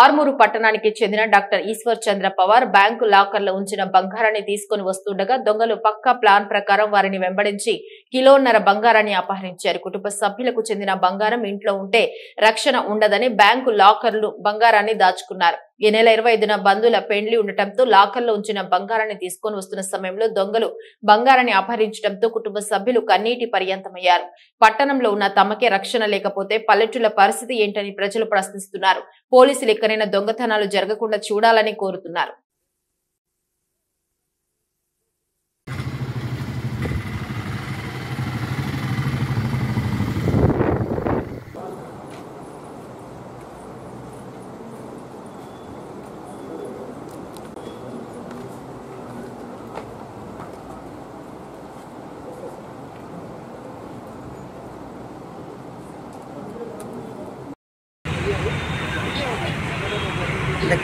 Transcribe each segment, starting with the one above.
ఆర్మూరు పట్టణానికి చెందిన డాక్టర్ ఈశ్వర్ చంద్ర పవార్ బ్యాంకు లాకర్లో ఉంచిన బంగారాన్ని తీసుకుని వస్తుండగా దొంగలు పక్కా ప్లాన్ ప్రకారం వారిని వెంబడించి కిలోన్నర బంగారాన్ని అపహరించారు. కుటుంబ సభ్యులకు చెందిన బంగారం ఇంట్లో ఉంటే రక్షణ ఉండదని బ్యాంకు లాకర్లు బంగారాన్ని దాచుకున్నారు. ఈ నెల 25న బంధువుల పెండ్లి ఉండటంతో లాకర్లో ఉంచిన బంగారాన్ని తీసుకొని వస్తున్న సమయంలో దొంగలు బంగారాన్ని అపహరించడంతో కుటుంబ సభ్యులు కన్నీటి పర్యంతమయ్యారు. పట్టణంలో ఉన్న తమకే రక్షణ లేకపోతే పల్లెటూళ్ల పరిస్థితి ఏంటని ప్రజలు ప్రశ్నిస్తున్నారు. పోలీసులు ఎక్కడైనా దొంగతనాలు జరగకుండా చూడాలని కోరుతున్నారు.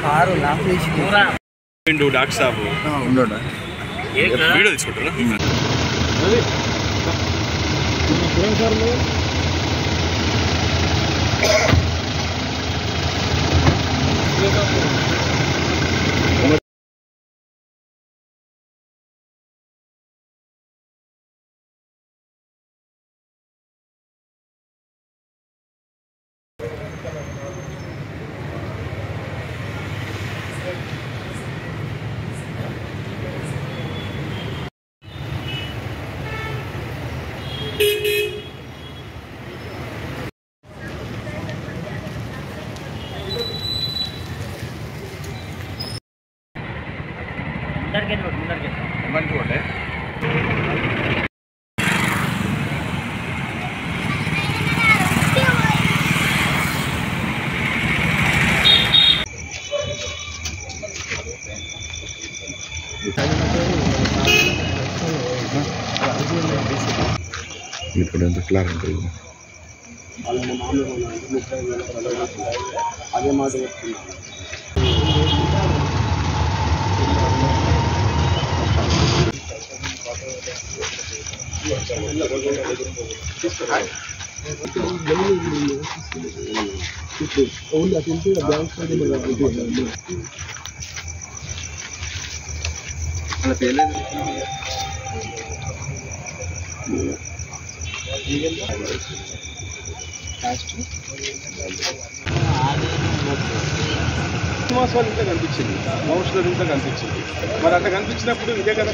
కారు లాపేసి డాక్టర్ సాబ్ వీడియో తీసుకుంటారా? ఇప్పుడు ఎంత క్లార్ ఉంటుంది అదే మాట కనిపించింది, మౌష్ ఇంత కనిపించింది. మరి అట్లా కనిపించినప్పుడు ఇదే కదా